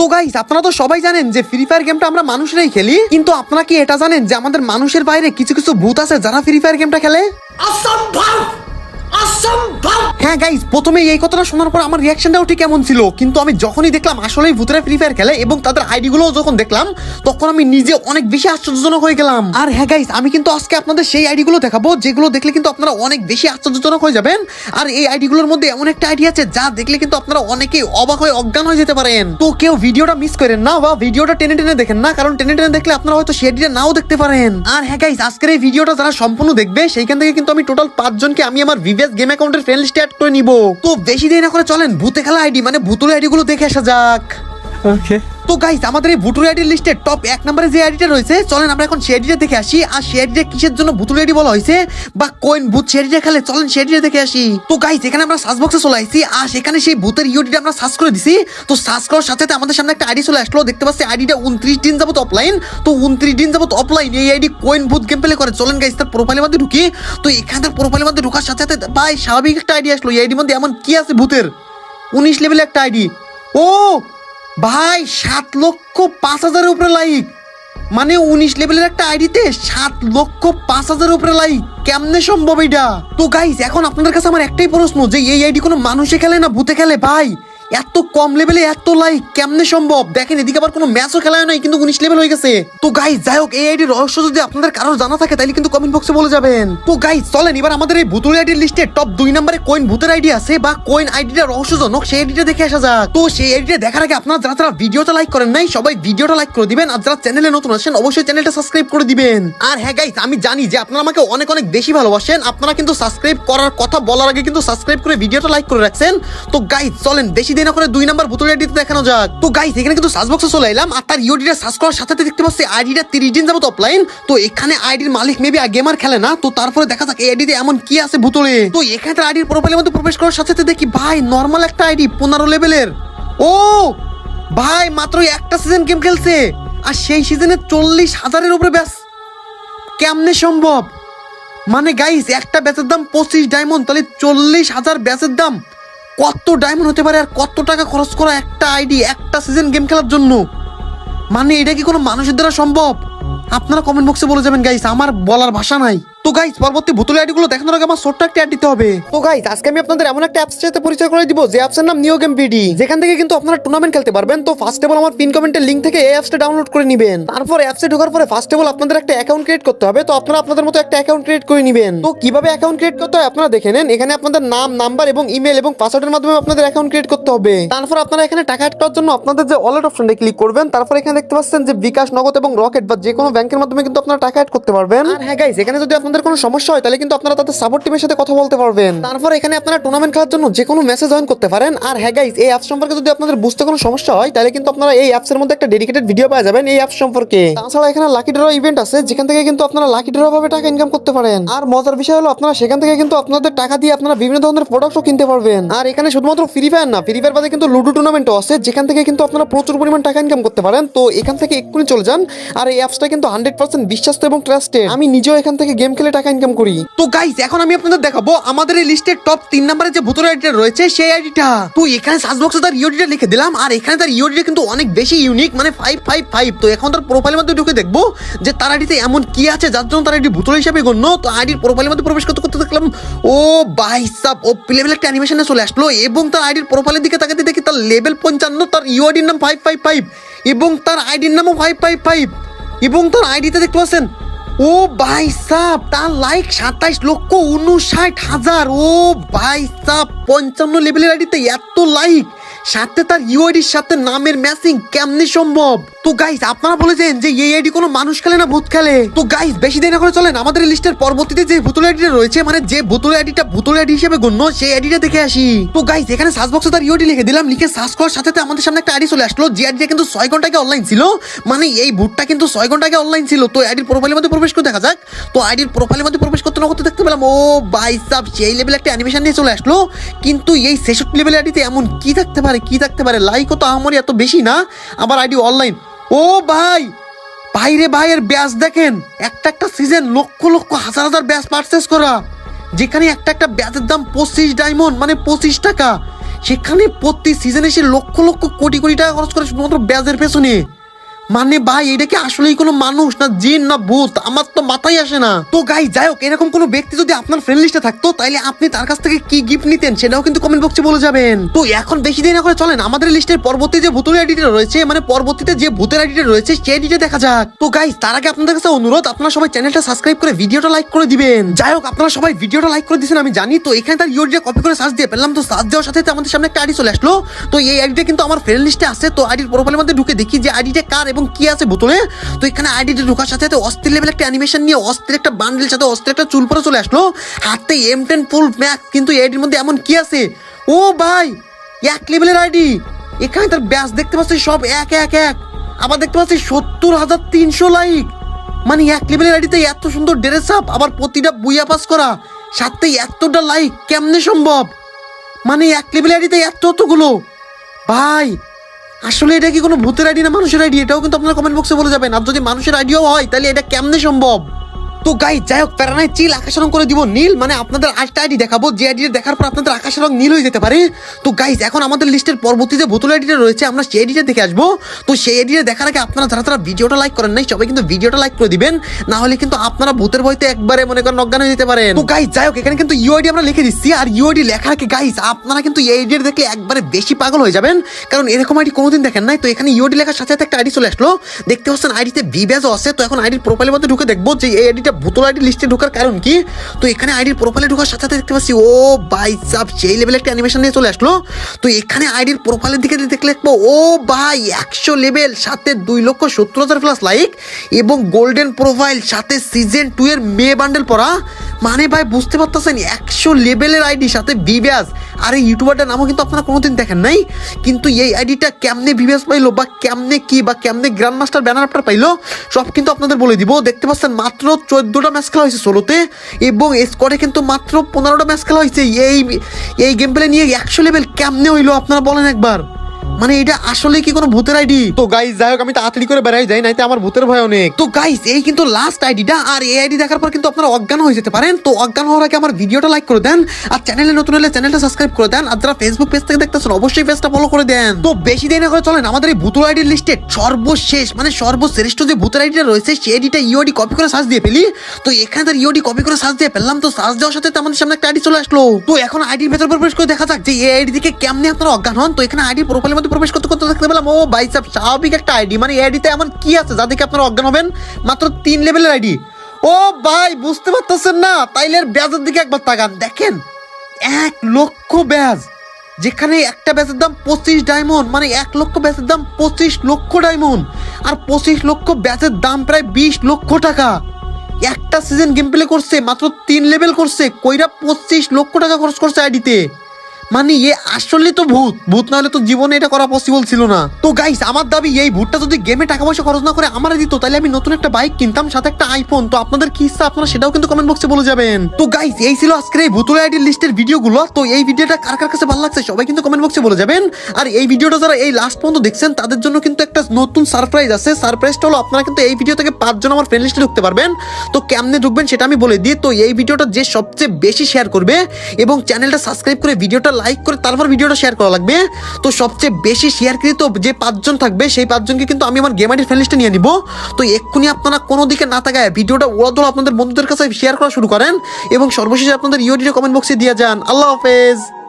তো গাইস আপনারা তো সবাই জানেন যে ফ্রি ফায়ার গেমটা আমরা মানুষরাই খেলি, কিন্তু আপনারা কি এটা জানেন যে আমাদের মানুষের বাইরে কিছু কিছু ভূত আছে যারা ফ্রি ফায়ার গেমটা খেলে? অসম্ভব অসম্ভব। হ্যাঁ গাইস, প্রথমে এই কথাটা শোনার পর আমার রিয়াকশনটাও ঠিক কেমন ছিল, কিন্তু আমি যখনই দেখলাম আসলেই ভূতেরা ফ্রি ফায়ার খেলে এবং তাদের আইডি গুলো যখন দেখলাম তখন আমি নিজে অনেক বেশি আশ্চর্যজনক হয়ে গেলাম। আর হ্যাঁ গাইস, আমি কিন্তু আজকে আপনাদের সেই আইডি গুলো দেখাবো যেগুলো দেখলে কিন্তু আপনারা অনেক বেশি আশ্চর্যজনক হয়ে যাবেন। আর এই আইডি গুলোর মধ্যে এমন একটা আইডি আছে যা দেখলে কিন্তু আপনারা অনেকেই অবাক হয়ে অজ্ঞান হয়ে যেতে পারেন। তো কেউ ভিডিওটা মিস করেন না বা ভিডিওটা টেনে টেনে দেখেন না, কারণ টেনে টেনে দেখলে আপনারা হয়তো সেই আইডিটা নাও দেখতে পারেন। আর হ্যাঁ গাইস, আজকের এই ভিডিওটা যারা সম্পূর্ণ দেখবে সেইখান থেকে কিন্তু আমি টোটাল 5 জনকে আমি আমার ভিভিএস গেম অ্যাকাউন্টের ফ্রেন্ড লিস্টে অ্যাড করে নিব। তো বেশি দেরি না করে চলেন ভূতে খেলা আইডি মানে ভুতুড়ে আইডি গুলো দেখে আসা যাক। ওকে, তো গাইস, আমাদের এই ভুতুড়ে আইডির লিস্টে টপ 1 নম্বরে যে আইডিটা রয়েছে, চলেন আমরা এখন সেই আইডিটা দেখে আসি। আর সেই আইডিটা কিসের জন্য ভুতুড়ে আইডি বলা হয়েছে বা কোন ভূত সেই আইডিটা খেলে, চলেন সেই আইডিটা দেখে আসি। তো গাইস, এখানে আমরা সার্চ বক্সে চলে আসছি আর সেখানে সেই ভূতের ইউডিটা আমরা সার্চ করে দিছি। তো সার্চ করার সাথে সাথে আমাদের সামনে একটা আইডি চলে আসলো, দেখতে পাচ্ছি আইডিটা 29 দিন যাবত অফলাইন। তো 29 দিন যাবত অফলাইন এই আইডি কোন ভূত গেম প্লে করে। চলেন গাইস তার প্রোফাইলের মধ্যে ঢুকি। তো এখানে প্রোফাইলের মধ্যে ঢোকার সাথে সাথে ভাই স্বাভাবিক একটা আইডি আসলো। এই আইডির মধ্যে এমন কি আছে ভূতের? 19 লেভেলের একটা আইডি। ও ভাই, 7,05,000 উপরে লাইক, মানে 19 লেভেলের একটা আইডিতে 7,05,000 উপরে লাইক, কেমনে সম্ভব এটা? তো গাইস, এখন আপনাদের কাছে আমার একটাই প্রশ্ন যে এই আইডি কোনো মানুষে খেলে না ভূতে খেলে? ভাই এত কম লেভেলে এত লাইক কেমনে সম্ভব? দেখেন এদিকে আবার কোনো ম্যাচও খেলায় নাই কিন্তু 19 লেভেল হয়ে গেছে। তো গাইস যাই হোক, এই আইডির রহস্য যদি আপনাদের কারোর জানা থাকে তাহলে কিন্তু কমেন্ট বক্সে বলে যাবেন। তো গাইস চলেন এবার আমাদের এই ভূতুড়ে আইডির লিস্টে টপ 2 নম্বরে কোন ভূতের আইডি আছে বা কোন আইডিটা রহস্যজনক সেই আইডিটা দেখে আসা যাক। তো সেই আইডিটা দেখার আগে আপনারা যারা যারা ভিডিওটা লাইক করেন নাই সবাই ভিডিওটা লাইক করে দিবেন, আর যারা চ্যানেলে নতুন আছেন অবশ্যই চ্যানেলটা সাবস্ক্রাইব করে দিবেন। আর হ্যাঁ গাইস, আমি জানি যে আপনারা আমাকে অনেক অনেক বেশি ভালোবাসেন, আপনারা কিন্তু সাবস্ক্রাইব করার কথা বলার আগে কিন্তু সাবস্ক্রাইব করে ভিডিওটা লাইক করে রাখছেন। তো গাইস চলেন বেশি দেরি না করে 2 নম্বর ভূতুড়ে আইডিটা দেখানো যাক। তো গাইস এখানে কিন্তু সার্চ বক্সে চলে এলাম আর তার ইউডিটা সার্চ করার সাথে সাথে দেখতে পাচ্ছি আইডিটা 30 দিন যাবত অফলাইন। তো এখানে আইডির মালিক মেবি গেমার খেলে না। তো তারপরে দেখা যাক এই আইডিতে এমন কি আছে ভূতুড়ে। তো এখানে তার আইডির প্রোফাইলের মধ্যে প্রবেশ করার সাথে সাথে দেখি ভাই নরমাল একটা আইডি 15 লেভেলের। ও ভাই মাত্র একটা সিজন গেম খেলছে আর সেই সিজনে 40,000-এর উপরে ব্যাচ, কেমনে সম্ভব? মানে গাইস একটা ব্যাচের দাম 25 ডায়মন্ড, তাহলে 40,000 ব্যাচের দাম কত ডায়মন্ড হতে পারে? আর কত টাকা খরচ করা একটা আইডি একটা সিজন গেম খেলার জন্য? মানে এটা কি কোনো মানুষের দ্বারা সম্ভব? আপনারা কমেন্ট বক্সে বলে যাবেন গাইস, আমার বলার ভাষা নাই। তো গাইস পরবর্তী ভূতুড়ে আইডি গুলো দেখানোর আগে আমার ছোট্ট একটা অ্যাড দিতে হবে। তো গাইস আজকে আমি আপনাদের এমন একটা অ্যাপস সাথে পরিচয় করে দিব যে অ্যাপসের নাম নিও গেম বিডি, যেখান থেকে কিন্তু আপনারা টুর্নামেন্ট খেলতে পারবেন। তো ফার্স্ট অফ অল আমার পিন কমেন্টের লিংক থেকে এই অ্যাপসটা ডাউনলোড করে নেবেন। তারপর অ্যাপসে ঢোকার পরে ফার্স্ট অফ অল আপনাদের একটা অ্যাকাউন্ট ক্রিয়েট করতে হবে। তো আপনারা আপনাদের মতো একটা অ্যাকাউন্ট ক্রিয়েট করে নেবেন। তো কিভাবে অ্যাকাউন্ট ক্রিয়েট করতে হয় আপনারা দেখে নেন। এখানে আপনাদের নাম, নাম্বার এবং ইমেল এবং পাসওয়ার্ডের মাধ্যমে আপনাদের অ্যাকাউন্ট ক্রিয়েট করতে হবে। তারপর আপনারা এখানে টাকা অ্যাড করার জন্য আপনাদের যে ওয়ালেট অপশনটা ক্লিক করবেন। তারপর এখানে দেখতে পাচ্ছেন যে বিকাশ, নগদ এবং রকেট বা যে কোনো ব্যাংকের মাধ্যমে কিন্তু আপনারা টাকা অ্যাড করতে পারবেন। আর হ্যাঁ গাইস, এখানে যদি আপনাদের কোনো সমস্যা হয় তাহলে কিন্তু আপনারা তাদের সাপোর্ট টিমের সাথে কথা বলতে পারবেন। তারপর এখানে আপনারা টুর্নামেন্ট খেলার জন্য যে কোনো ম্যাচে জয়েন করতে পারেন। আর হ্যাঁ গাইস, এই অ্যাপস সম্পর্কে যদি আপনাদের বুঝতে কোনো সমস্যা হয় তাহলে কিন্তু আপনারা এই অ্যাপসের মধ্যে একটা ডেডিকেটেড ভিডিও পেয়ে যাবেন এই অ্যাপস সম্পর্কে। তাছাড়া এখানে লাকি ড্র ইভেন্ট আছে যেখান থেকে কিন্তু আপনারা লাকি ড্র ভাবে টাকা ইনকাম করতে পারেন। আর মজার বিষয় হলো আপনারা সেখান থেকে কিন্তু আপনাদের টাকা দিয়ে আপনারা বিভিন্ন ধরনের প্রোডাক্টও কিনতে পারবেন। আর এখানে শুধুমাত্র ফ্রি ফায়ার না, ফ্রি ফায়ার বাদে কিন্তু লুডো টুর্নামেন্টও আছে যেখান থেকে কিন্তু আপনারা প্রচুর পরিমাণ টাকা ইনকাম করতে পারেন। তো এখান থেকে এক্ষুনি চলে যান। আর এই অ্যাপসটা কিন্তু 100% বিশ্বাস্ত এবং ট্রাস্টেড। আমি নিজেও এখান থেকে গেম খেলে টাকা ইনকাম করি। তো গাইস এখন আমি আপনাদের দেখাবো আমাদের এই লিস্টের টপ 3 নম্বরে যে ভূতুড়ে আইডিটা রয়েছে সেই আইডিটা। তো এখানে সার্চ বক্সে তার ইউডিটা লিখে দিলাম আর এখানে তার ইউডিটা কিন্তু অনেক বেশি ইউনিক, মানে 555। তো এখন তার প্রোফাইলের মধ্যে ঢুকে দেখবো যে তার আইডিতে এমন কি আছে যার জন্য তার আইডি ভূতুড়ে হিসেবে গণ্য। তো আইডির প্রোফাইলের মধ্যে প্রবেশ করতে করতে দেখলাম ও ভাই সাব ও লেভেল একটা অ্যানিমেশনে চলে আসলো এবং তার আইডির প্রোফাইলের দিকে তাকাতে দেখি তার লেভেল 55, তার ইউআইডির নাম 555 এবং তার আইডির নামও 555 এবং তার আইডিতে দেখতে পাচ্ছেন ও ভাই সাব তার লাইক 27,59,000। ও ভাই সাব 55 লেভেলের আইডিতে এত লাইক, সাথে তার ইউআইডির সাথে নামের ম্যাচিং, কেমনে সম্ভব? তো গাইস আপনারা বলেছেন যে এই আইডি কোনো মানুষ খেলে না ভূত খেলে। তো গাইস বেশি দেরি না করে চলেন আমাদের লিস্টের পরবর্তীতে যে ভূতুড়ে আইডিটা রয়েছে, মানে যে ভূতুড়ে আইডিটা ভূতুড়ে আইডি হিসেবে গণ্য সেই আইডিটা দেখে আসি। তো গাইস এখানে সার্চ বক্সে তার ইউআইডি লিখে দিলাম, লিখে সার্চ করার সাথে সাথে আমাদের সামনে একটা আইডি চলে আসলো যে আইডিটা কিন্তু 6 ঘন্টা আগে অনলাইন ছিল। মানে এই ভূতটা কিন্তু 6 ঘন্টা আগে অনলাইন ছিল। তো আইডির প্রোফাইলের মধ্যে প্রবেশ করে দেখা যাক। তো আইডির প্রোফাইলের মধ্যে প্রবেশ করতে না করতে দেখতে পেলাম ও ভাই সাব সেই লেভেলে একটা অ্যানিমেশন নিয়ে চলে আসলো। কিন্তু এই 66 লেভেলের আইডিতে এমন কি থাকতে পারে, কি থাকতে পারে? লাইকও তো আমারই এত বেশি না, আবার আইডি অনলাইন। ও ভাই ভাইরে ভাইয়ের ব্যাচ দেখেন, একটা একটা সিজন লক্ষ লক্ষ হাজার হাজার ব্যাচ পারচেস করা, যেখানে একটা একটা ব্যাচের দাম 25 ডায়মন্ড, মানে 25 টাকা। সেখানে প্রতি সিজনে সে লক্ষ লক্ষ কোটি কোটি টাকা খরচ করে শুধুমাত্র ব্যাজের পেছনে। মানে ভাই এটা কি আসলেই কোনো মানুষ না জিন না ভূত, আমার তো মাথায় আসে না। তো গাইস যাই হোক, এরকম কোনো ব্যক্তি যদি আপনার ফ্রেন্ড লিস্টে থাকতো তাহলে আপনি তার কাছ থেকে কি গিফট নিতেন সেটাও কিন্তু কমেন্ট বক্সে বলে যাবেন। তো এখন বেশি দেরি না করে চলেন আমাদের লিস্টের পরবর্তী যে ভূতের আইডিটা রয়েছে, মানে পরবর্তীতে যে ভূতের আইডিটা রয়েছে সেই আইডিটা দেখা যাক। তো গাইস তার আগে আপনাদের কাছে অনুরোধ, আপনারা সবাই চ্যানেলটা সাবস্ক্রাইব করে ভিডিওটা লাইক করে দিবেন। যাই হোক, আপনারা সবাই ভিডিওটা লাইক করে দিয়েছেন আমি জানি। তো এখানে তার ইউআইডিটা কপি করে সার্চ দিয়ে পেলাম। তো সার্চ দেওয়ার সাথে আমাদের সামনে একটা আইডি চলে আসলো। তো এই আইডিটা কিন্তু আমার ফ্রেন্ড লিস্টে আছে। তো আইডির প্রোফাইলের মধ্যে ঢুকে দেখি যে আইডিটা কার এবং কি আছে ভূতলে। তো এখানে আইডিটা ঢোকার সাথে সাথে অস্থির লেভেল একটা অ্যানিমেশন নিয়ে অস্থির একটা বান্ডেল সাথে অস্থির একটা চুল পরে চলে আসলো, হাতে M10 ফুল ম্যাক্স। কিন্তু এই আইডির মধ্যে এমন কি আছে? ও ভাই, এক লেভেলের আইডি। এখানে তার ব্যাচ দেখতে পাচ্ছি সব এক এক এক। আবার দেখতে পাচ্ছি 70,300 লাইক। মানে এক লেভেলের আইডিতে এত সুন্দর ড্রেস আপ, আবার প্রতিটা বুইয়া পাস করা, সাথে এতটা লাইক কেমনে সম্ভব? মানে এক লেভেলের আইডিতে এতগুলো ভাই, আসলে এটা কি কোনো ভূতের আইডি না মানুষের আইডি? এটাও কিন্তু আপনারা কমেন্ট বক্সে বলে যাবেন। আর যদি মানুষের আইডিও হয় তাহলে এটা কেমনে সম্ভব? তো গাইস যাই হোক, প্যারানাই চিল আকাশ রং করে দিব নীল। মানে আপনাদের আরেকটা আইডি দেখাবো যে আইডি দেখার পর আপনাদের আকাশ রং নীল হয়ে যেতে পারে। তো গাইস এখন আমাদের লিস্টের পরবর্তী যে ভূতুল আইডিটা রয়েছে আমরা সেই আইডিটা দেখে আসবো। তো সেই আইডিটা দেখার আগে আপনারা যারা ভিডিওটা লাইক করেন নাই সবাই কিন্তু ভিডিওটা লাইক করে দিবেন, না হলে কিন্তু আপনারা ভূতের ভয়তে একবারে মনে করেন অজ্ঞান হয়ে যেতে পারেন। তো গাইস যাই হোক, এখানে কিন্তু ইউআইডি আমরা লিখে দিচ্ছি। আর ইউআইডি লেখার আগে গাইস আপনারা কিন্তু এই আইডি দেখলে একবারে বেশি পাগল হয়ে যাবেন, কারণ এরকম আইডি কোনোদিন দেখেন নাই। তো এখানে ইউআইডি লেখার সাথে সাথে একটা আইডি চলে আসলো, দেখতে পাচ্ছেন আইডিতে ভিব্যাজও আছে। তো এখন আইডির প্রোফাইলের মধ্যে ঢুকে দেখবো যে এই আইডিটা ভূতুল আইডি লিস্টে ঢোকার কারণ কি। তো এখানে আইডির প্রোফাইলে ঢোকার সাথে সাথে দেখতে পাচ্ছি ও ভাই সাব সেই লেভেলের একটা অ্যানিমেশন নিয়ে চলে আসলো। তো এখানে আইডির প্রোফাইলের দিকে দেখলে ও ভাই 100 লেভেল, সাথে 2,70,000 প্লাস লাইক এবং গোল্ডেন প্রোফাইল, সাথে সিজন 2 এর মে বান্ডেল পড়া। মানে ভাই বুঝতে পারতেছেন 100 লেভেলের আইডি সাথে ভিব্যাজ। আর এই ইউটিউবারটার নামও কিন্তু আপনারা কোনোদিন দেখেন নাই। কিন্তু এই আইডিটা কেমনে ভিব্যাজ পাইলো বা কেমনে কি বা কেমনে গ্র্যান্ড মাস্টার ব্যানার আপটা পাইলো সব কিন্তু আপনাদের বলে দিব। দেখতে পাচ্ছেন মাত্র 14টা ম্যাচ খেলা হয়েছে সোলোতে, এবং স্কোয়াডে কিন্তু মাত্র 15টা ম্যাচ খেলা হয়েছে। এই গেম প্লে নিয়ে 100 লেভেল কেমনে হইলো আপনারা বলেন একবার? মানে এটা আসলে কি কোনো ভূতের আইডি? তো গাইস যাই হোক, আমি তাড়াতাড়ি করে বেড়াই যাই, নাইতে আমার ভূতের ভয় অনেক। তো গাইস এই কিন্তু লাস্ট আইডিটা, আর এই আইডি দেখার পর কিন্তু আপনারা অজ্ঞান হয়ে যেতে পারেন। তো অজ্ঞান হওয়ার আগে আমার ভিডিওটা লাইক করে দেন, আর চ্যানেলে নতুন হলে চ্যানেলটা সাবস্ক্রাইব করে দেন, আর যারা ফেসবুক পেজ থেকে দেখতেছেন অবশ্যই পেজটা ফলো করে দেন। তো বেশি দেরি না করে চলেন আমাদের এই ভূতুর আইডির লিস্টে সর্বশেষ মানে সর্বশ্রেষ্ঠ যে ভূতের আইডিটা রয়েছে সেই আইডিটা ইউআইডি কপি করে সার্চ দিয়ে ফেলি। তো এখানে তার ইউআইডি কপি করে সার্চ দিয়ে ফেললাম। তো সার্চ দেওয়ার সাথে আমাদের সামনে একটা আইডি চলে আসলো। তো এখন আইডির ভেতর প্রবেশ করে দেখা যাক যে এই আইডি থেকে কেমনে আপনারা অজ্ঞান হন। তো এখানে আইডির প্রোফাইলের মধ্যে প্রবেশ করতে করতে দেখতে পেলাম ও ভাই সাহেব স্বাভাবিক একটা আইডি। মানে এই আইডিতে এমন কি আছে যা দেখে আপনারা অজ্ঞান হবেন? মাত্র 3 লেভেলের আইডি। ও ভাই বুঝতে পারতেছেন না? তাইলে ব্যাজের দিকে একবার তাকান, দেখেন 1 লক্ষ ব্যাজ, যেখানে একটা ব্যাচের দাম 25 ডায়মন্ড। মানে 1 লক্ষ ব্যাচের দাম 25 লক্ষ ডায়মন্ড, আর 25 লক্ষ ব্যাচের দাম প্রায় 20 লক্ষ টাকা। একটা সিজন গেম প্লে করছে, মাত্র 3 লেভেল করছে, কইরা 25 লক্ষ টাকা খরচ করছে আইডিতে। মানে আসলে তো ভূত না হলে তো জীবনে এটা করা পসিবল ছিল না। তো গাইস আমার দাবি এই ভূতটা যদি গেমে টাকা পয়সা খরচ না করে আমারে দিত তাহলে আমি নতুন একটা বাইক কিনতাম, সাথে একটা আইফোন। তো আপনাদের কি ইচ্ছা আপনারা সেটাও কিন্তু কমেন্ট বক্সে বলে যাবেন। তো গাইস এই ছিল আজকের এই ভূতুল আইডির লিস্টের ভিডিওগুলো। তো এই ভিডিওটা কার কার কাছে ভালো লাগছে সবাই কিন্তু কমেন্ট বক্সে বলে যাবেন। আর এই ভিডিওটা যারা এই লাস্ট পর্যন্ত দেখছেন তাদের জন্য কিন্তু একটা নতুন সারপ্রাইজ আছে। সারপ্রাইজটা হলো আপনারা কিন্তু এই ভিডিও থেকে 5 জন আমার ফ্রেন্ড লিস্টে ঢুকতে পারবেন। তো কেমনে ঢুকবেন সেটা আমি বলে দিই। তো এই ভিডিওটা যে সবচেয়ে বেশি শেয়ার করবে এবং চ্যানেলটা সাবস্ক্রাইব করে ভিডিওটা লাইক করে তারপর ভিডিওটা শেয়ার করা লাগবে। তো সবচেয়ে বেশি শেয়ারকৃত যে 5 জন থাকবে সেই 5 জনকে কিন্তু আমি আমার গেম আইডির ফ্রেন্ড লিস্টে নিয়ে নিব। তো এক্ষুনি আপনারা কোনো দিকে না তাকায় ভিডিওটা ওড়াদোড়া আপনাদের বন্ধুদের কাছে শেয়ার করা শুরু করেন এবং সর্বশেষে আপনাদের ইউআইডি কমেন্ট বক্সে দিয়ে যান। আল্লাহ হাফেজ।